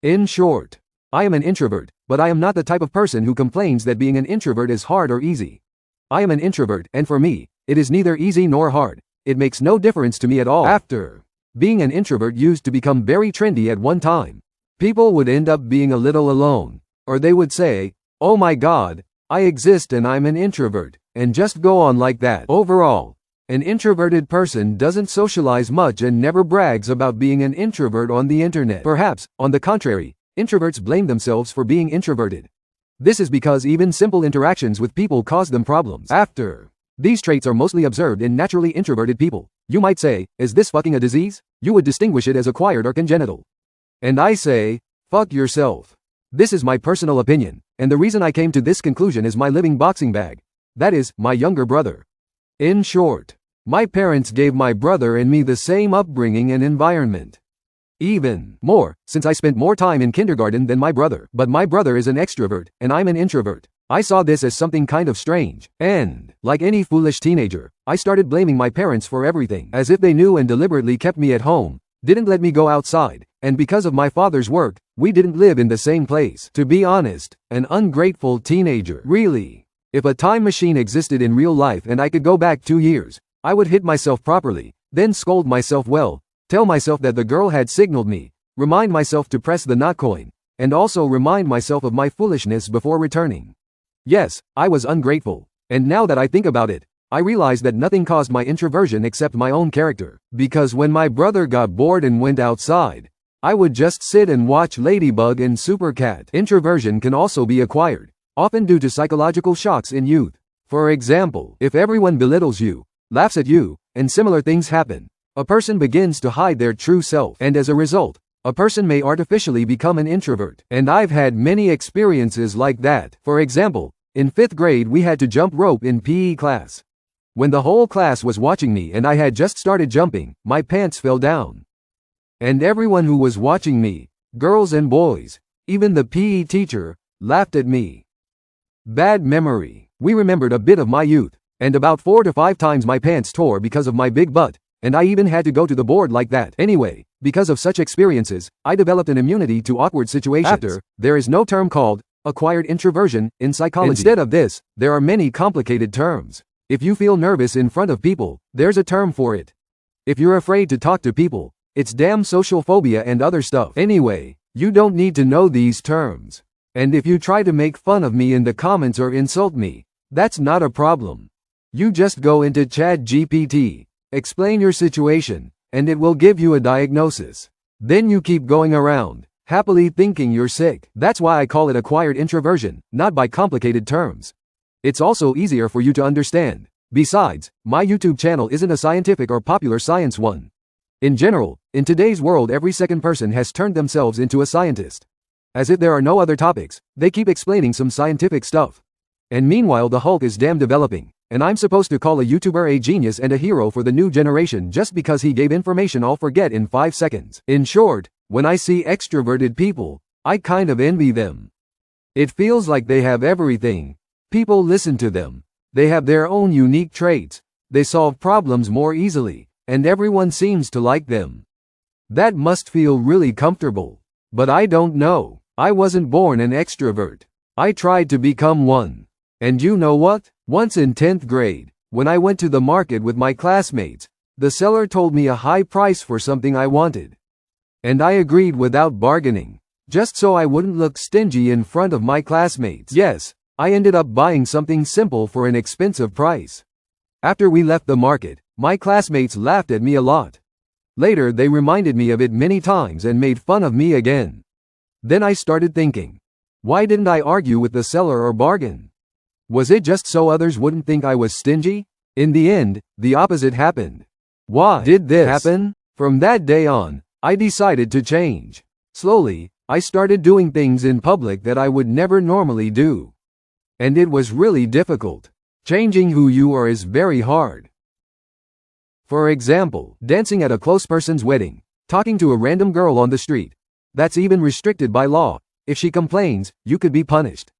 In short, I am an introvert, but I am not the type of person who complains that being an introvert is hard or easy. I am an introvert, and for me, it is neither easy nor hard. It makes no difference to me at all. After being an introvert used to become very trendy at one time. People would end up being a little alone, or they would say, "Oh my God, I exist and I'm an introvert," and just go on like that. Overall, an introverted person doesn't socialize much and never brags about being an introvert on the internet. Perhaps, on the contrary, introverts blame themselves for being introverted. This is because even simple interactions with people cause them problems. After these traits are mostly observed in naturally introverted people. You might say, "Is this fucking a disease?" You would distinguish it as acquired or congenital. And I say, fuck yourself. This is my personal opinion, and the reason I came to this conclusion is my living boxing bag. That is, my younger brother. In short, my parents gave my brother and me the same upbringing and environment. Even more, since I spent more time in kindergarten than my brother. But my brother is an extrovert, and I'm an introvert. I saw this as something kind of strange, and, like any foolish teenager, I started blaming my parents for everything, as if they knew and deliberately kept me at home, didn't let me go outside, and because of my father's work, we didn't live in the same place. To be honest, an ungrateful teenager. Really. If a time machine existed in real life and I could go back 2 years, I would hit myself properly, then scold myself well, tell myself that the girl had signaled me, remind myself to press the not coin, and also remind myself of my foolishness before returning. Yes, I was ungrateful, and now that I think about it, I realize that nothing caused my introversion except my own character. Because when my brother got bored and went outside, I would just sit and watch Ladybug and Supercat. Introversion can also be acquired, often due to psychological shocks in youth. For example, if everyone belittles you, laughs at you, and similar things happen, a person begins to hide their true self, and as a result, a person may artificially become an introvert. And I've had many experiences like that. For example, in 5th grade we had to jump rope in PE class. When the whole class was watching me and I had just started jumping, my pants fell down. And everyone who was watching me, girls and boys, even the PE teacher, laughed at me. Bad memory. We remembered a bit of my youth, and about 4 to 5 times my pants tore because of my big butt, and I even had to go to the board like that. Anyway, because of such experiences, I developed an immunity to awkward situations. After, there is no term called acquired introversion in psychology. Instead of this, there are many complicated terms. If you feel nervous in front of people, there's a term for it. If you're afraid to talk to people, it's damn social phobia and other stuff. Anyway, you don't need to know these terms. And if you try to make fun of me in the comments or insult me, that's not a problem. You just go into ChatGPT, explain your situation, and it will give you a diagnosis. Then you keep going around, happily thinking you're sick. That's why I call it acquired introversion, not by complicated terms. It's also easier for you to understand. Besides, my YouTube channel isn't a scientific or popular science one. In general, in today's world every second person has turned themselves into a scientist. As if there are no other topics, they keep explaining some scientific stuff. And meanwhile the Hulk is damn developing, and I'm supposed to call a YouTuber a genius and a hero for the new generation just because he gave information I'll forget in 5 seconds. In short, when I see extroverted people, I kind of envy them. It feels like they have everything. People listen to them. They have their own unique traits. They solve problems more easily, and everyone seems to like them. That must feel really comfortable. But I don't know. I wasn't born an extrovert. I tried to become one. And you know what? Once in 10th grade, when I went to the market with my classmates, the seller told me a high price for something I wanted. And I agreed without bargaining, just so I wouldn't look stingy in front of my classmates. Yes, I ended up buying something simple for an expensive price. After we left the market, my classmates laughed at me a lot. Later they reminded me of it many times and made fun of me again. Then I started thinking, why didn't I argue with the seller or bargain? Was it just so others wouldn't think I was stingy? In the end, the opposite happened. Why did this happen? From that day on, I decided to change. Slowly, I started doing things in public that I would never normally do. And it was really difficult. Changing who you are is very hard. For example, dancing at a close person's wedding, talking to a random girl on the street. That's even restricted by law. If she complains, you could be punished.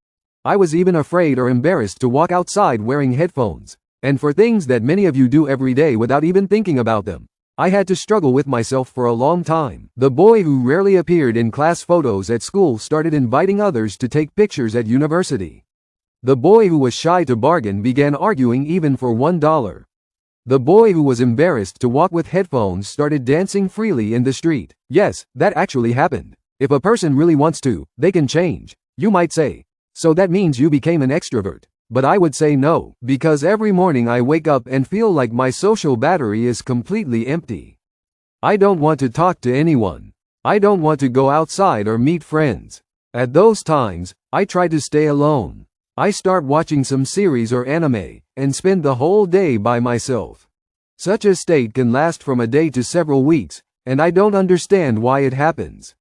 I was even afraid or embarrassed to walk outside wearing headphones. And for things that many of you do every day without even thinking about them. I had to struggle with myself for a long time. The boy who rarely appeared in class photos at school started inviting others to take pictures at university. The boy who was shy to bargain began arguing even for $1. The boy who was embarrassed to walk with headphones started dancing freely in the street. Yes, that actually happened. If a person really wants to, they can change. You might say, so that means you became an extrovert. But I would say no, because every morning I wake up and feel like my social battery is completely empty. I don't want to talk to anyone. I don't want to go outside or meet friends. At those times, I try to stay alone. I start watching some series or anime, and spend the whole day by myself. Such a state can last from a day to several weeks, and I don't understand why it happens.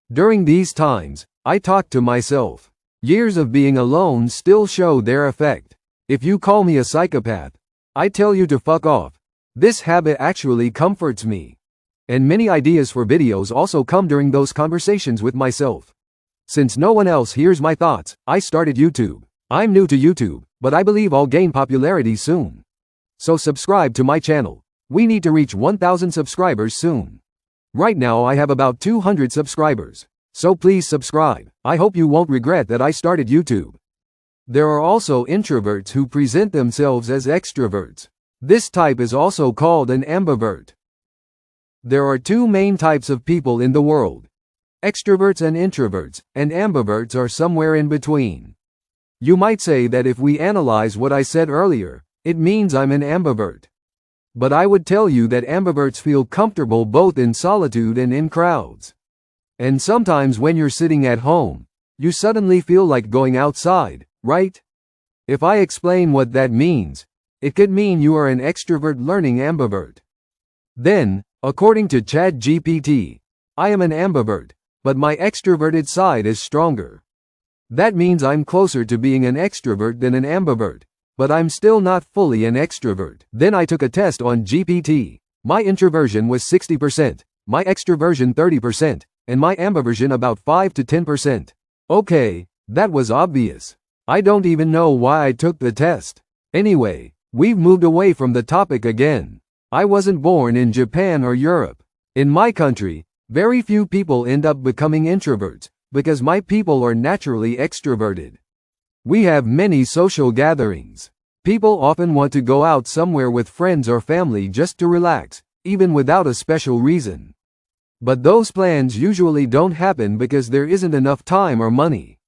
During these times, I talk to myself. Years of being alone still show their effect. If you call me a psychopath, I tell you to fuck off. This habit actually comforts me. And many ideas for videos also come during those conversations with myself. Since no one else hears my thoughts, I started YouTube. I'm new to YouTube, but I believe I'll gain popularity soon. So subscribe to my channel. We need to reach 1,000 subscribers soon. Right now I have about 200 subscribers. So please subscribe. I hope you won't regret that I started YouTube. There are also introverts who present themselves as extroverts. This type is also called an ambivert. There are two main types of people in the world: extroverts and introverts, and ambiverts are somewhere in between. You might say that if we analyze what I said earlier, it means I'm an ambivert. But I would tell you that ambiverts feel comfortable both in solitude and in crowds. And sometimes when you're sitting at home, you suddenly feel like going outside, right? If I explain what that means, it could mean you are an extrovert learning ambivert. Then, according to ChatGPT, I am an ambivert, but my extroverted side is stronger. That means I'm closer to being an extrovert than an ambivert, but I'm still not fully an extrovert. Then I took a test on GPT. My introversion was 60%, my extroversion 30%, and my ambiversion about 5 to 10%. Okay, that was obvious. I don't even know why I took the test. Anyway, we've moved away from the topic again. I wasn't born in Japan or Europe. In my country, very few people end up becoming introverts, because my people are naturally extroverted. We have many social gatherings. People often want to go out somewhere with friends or family just to relax, even without a special reason. But those plans usually don't happen because there isn't enough time or money.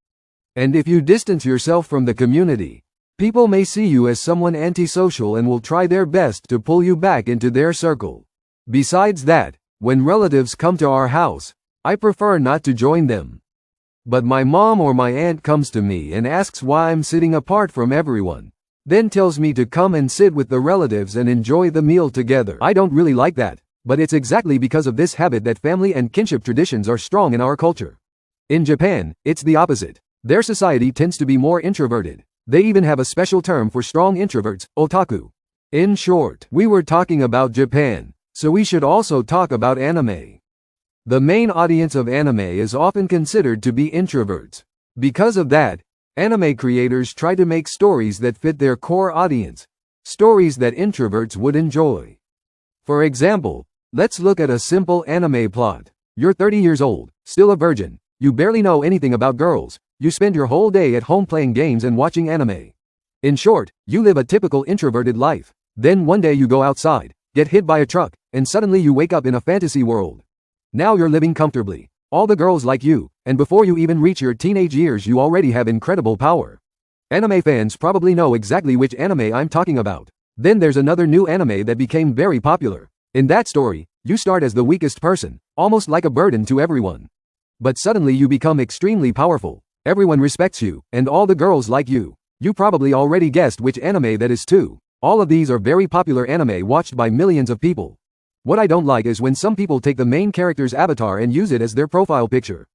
And if you distance yourself from the community, people may see you as someone antisocial and will try their best to pull you back into their circle. Besides that, when relatives come to our house, I prefer not to join them. But my mom or my aunt comes to me and asks why I'm sitting apart from everyone, then tells me to come and sit with the relatives and enjoy the meal together. I don't really like that. But it's exactly because of this habit that family and kinship traditions are strong in our culture. In Japan, it's the opposite. Their society tends to be more introverted. They even have a special term for strong introverts, otaku. In short, we were talking about Japan, so we should also talk about anime. The main audience of anime is often considered to be introverts. Because of that, anime creators try to make stories that fit their core audience, stories that introverts would enjoy. For example, let's look at a simple anime plot. You're 30 years old, still a virgin, you barely know anything about girls, you spend your whole day at home playing games and watching anime. In short, you live a typical introverted life. Then one day you go outside, get hit by a truck, and suddenly you wake up in a fantasy world. Now you're living comfortably. All the girls like you, and before you even reach your teenage years you already have incredible power. Anime fans probably know exactly which anime I'm talking about. Then there's another new anime that became very popular. In that story, you start as the weakest person, almost like a burden to everyone. But suddenly you become extremely powerful. Everyone respects you, and all the girls like you. You probably already guessed which anime that is too. All of these are very popular anime watched by millions of people. What I don't like is when some people take the main character's avatar and use it as their profile picture.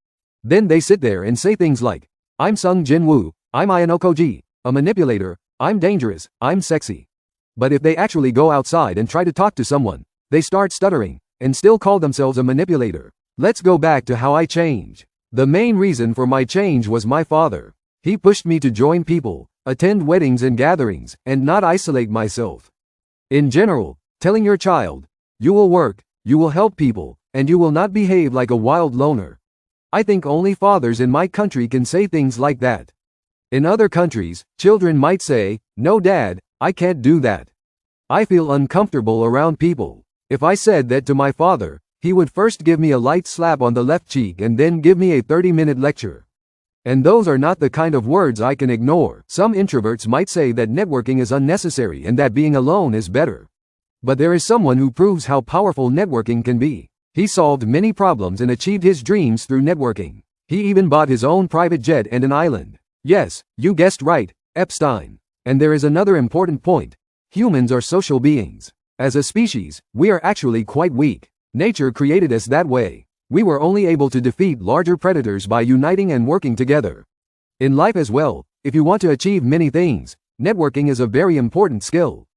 Then they sit there and say things like, I'm Sung Jin Woo, I'm Ayano Koji, a manipulator, I'm dangerous, I'm sexy. But if they actually go outside and try to talk to someone, they start stuttering, and still call themselves a manipulator. Let's go back to how I change. The main reason for my change was my father. He pushed me to join people, attend weddings and gatherings, and not isolate myself. In general, telling your child, You will work, you will help people, and you will not behave like a wild loner. I think only fathers in my country can say things like that. In other countries, children might say, "No, Dad, I can't do that. I feel uncomfortable around people." If I said that to my father, he would first give me a light slap on the left cheek and then give me a 30-minute lecture. And those are not the kind of words I can ignore. Some introverts might say that networking is unnecessary and that being alone is better. But there is someone who proves how powerful networking can be. He solved many problems and achieved his dreams through networking. He even bought his own private jet and an island. Yes, you guessed right, Epstein. And there is another important point. Humans are social beings. As a species, we are actually quite weak. Nature created us that way. We were only able to defeat larger predators by uniting and working together. In life as well, if you want to achieve many things, networking is a very important skill.